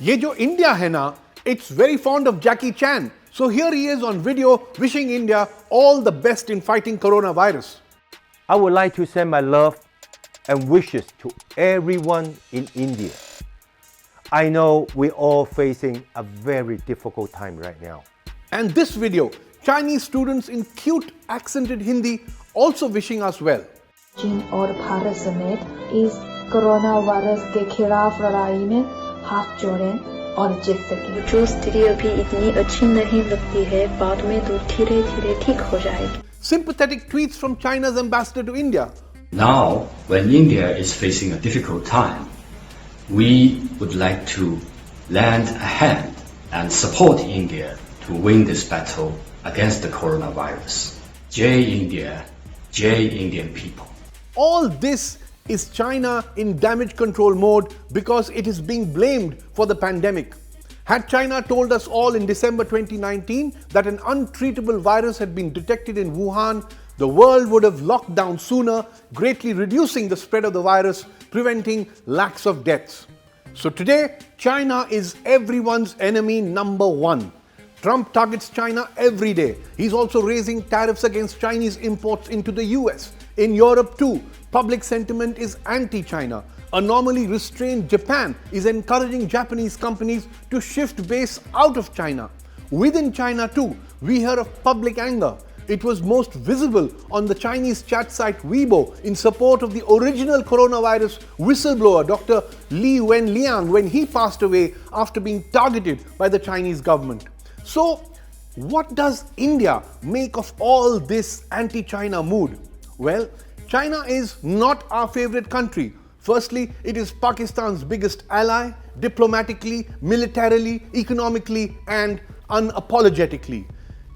ये जो इंडिया है ना, it's very fond of Jackie Chan. So here he is on video wishing India all the best in fighting coronavirus. I would like to send my love and wishes to everyone in India. I know we're all facing a very difficult time right now. And this video, Chinese students in cute accented Hindi also wishing us well. चीन और भारत समेत इस corona virus के खिलाफ लड़ाई में हाथ जोड़ें और जीत सकें। जो स्थिति अभी इतनी अच्छी नहीं लगती है, बाद में तो धीरे-धीरे ठीक हो जाएगी। Sympathetic tweets from China's ambassador to India. Now, when India is facing a difficult time, we would like to lend a hand and support India to win this battle against the coronavirus. Jai India, Jai Indian people. All this is China in damage control mode because it is being blamed for the pandemic. Had China told us all in December 2019 that an untreatable virus had been detected in Wuhan, the world would have locked down sooner, greatly reducing the spread of the virus, preventing lakhs of deaths. So today, China is everyone's enemy number one. Trump targets China every day. He's also raising tariffs against Chinese imports into the US. In Europe too, public sentiment is anti-China. A normally restrained Japan is encouraging Japanese companies to shift base out of China. Within China too, we hear of public anger. It was most visible on the Chinese chat site Weibo in support of the original coronavirus whistleblower Dr. Li Wenliang when he passed away after being targeted by the Chinese government. So, what does India make of all this anti-China mood? Well, China is not our favorite country. Firstly, it is Pakistan's biggest ally, diplomatically, militarily, economically, and unapologetically.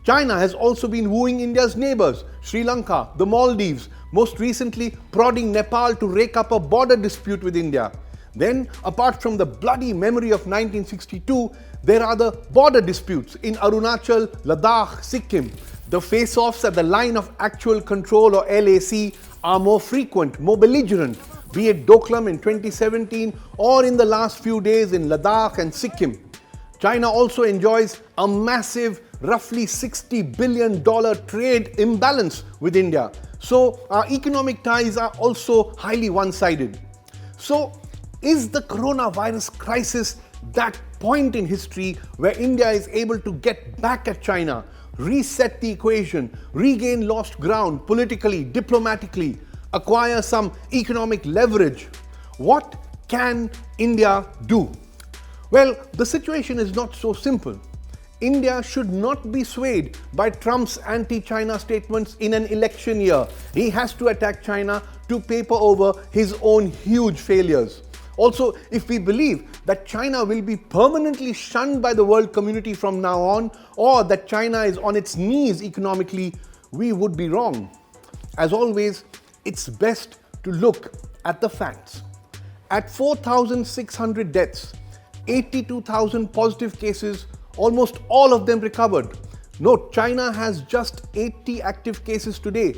China has also been wooing India's neighbors, Sri Lanka, the Maldives, most recently prodding Nepal to rake up a border dispute with India. Then, apart from the bloody memory of 1962, there are the border disputes in Arunachal, Ladakh, Sikkim. The face-offs at the line of actual control or LAC are more frequent, more belligerent, be it Doklam in 2017 or in the last few days in Ladakh and Sikkim. China also enjoys a massive, roughly $60 billion trade imbalance with India. So our economic ties are also highly one-sided. So is the coronavirus crisis that point in history where India is able to get back at China, reset the equation, regain lost ground politically, diplomatically, acquire some economic leverage? What can India do? Well, the situation is not so simple. India should not be swayed by Trump's anti-China statements in an election year. He has to attack China to paper over his own huge failures. Also, if we believe that China will be permanently shunned by the world community from now on, or that China is on its knees economically, we would be wrong. As always, it's best to look at the facts. At 4,600 deaths, 82,000 positive cases, almost all of them recovered. Note, China has just 80 active cases today.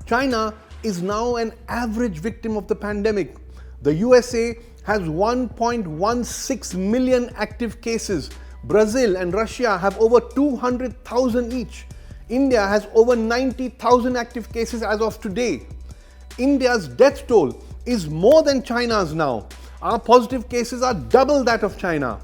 China is now an average victim of the pandemic. The USA has 1.16 million active cases. Brazil and Russia have over 200,000 each. India has over 90,000 active cases as of today. India's death toll is more than China's now. Our positive cases are double that of China.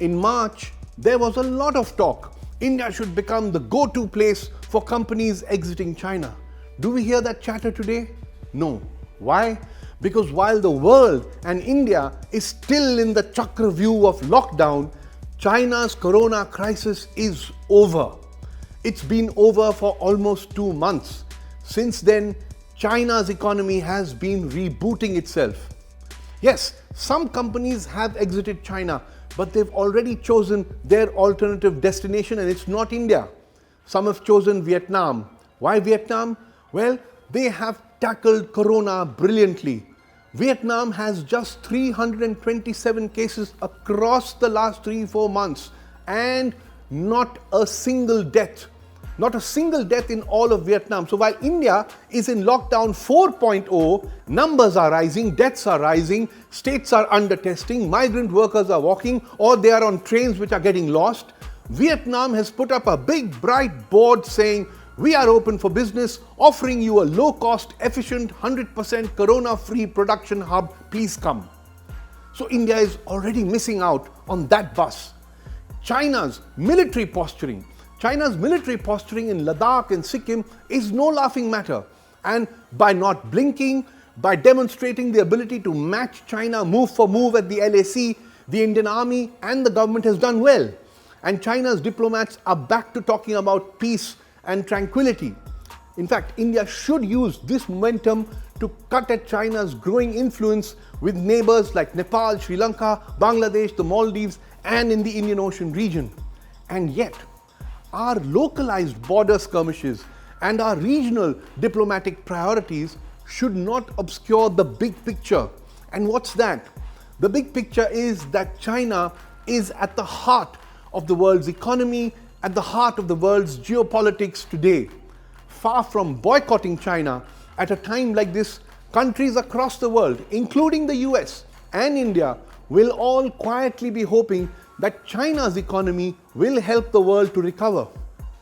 In March, there was a lot of talk. India should become the go-to place for companies exiting China. Do we hear that chatter today? No. Why? Because while the world and India is still in the Chakravyuh of lockdown, China's corona crisis is over. It's been over for almost 2 months. Since then, China's economy has been rebooting itself. Yes, some companies have exited China, but they've already chosen their alternative destination, and it's not India. Some have chosen Vietnam. Why Vietnam? Well, they have tackled corona brilliantly. Vietnam has just 327 cases across the last 3-4 months and not a single death. Not a single death in all of Vietnam. So while India is in lockdown 4.0, numbers are rising, deaths are rising, states are under testing, migrant workers are walking or they are on trains which are getting lost. Vietnam has put up a big bright board saying, we are open for business, offering you a low-cost, efficient, 100% corona-free production hub. Please come. So India is already missing out on that bus. China's military posturing in Ladakh and Sikkim is no laughing matter. And by not blinking, by demonstrating the ability to match China move for move at the LAC, the Indian Army and the government has done well. And China's diplomats are back to talking about peace and tranquility. In fact, India should use this momentum to cut at China's growing influence with neighbors like Nepal, Sri Lanka, Bangladesh, the Maldives, and in the Indian Ocean region. And yet, our localized border skirmishes and our regional diplomatic priorities should not obscure the big picture. And what's that? The big picture is that China is at the heart of the world's economy, at the heart of the world's geopolitics today. Far from boycotting China, at a time like this, countries across the world, including the US and India, will all quietly be hoping that China's economy will help the world to recover.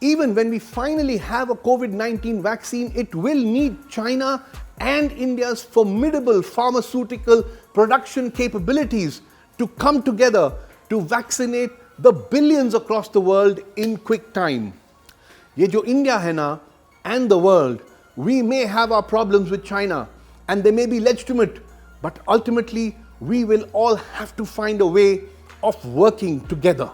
Even when we finally have a COVID-19 vaccine, it will need China and India's formidable pharmaceutical production capabilities to come together to vaccinate the billions across the world in quick time. Ye jo India hai na, and the world, we may have our problems with China and they may be legitimate, but ultimately we will all have to find a way of working together.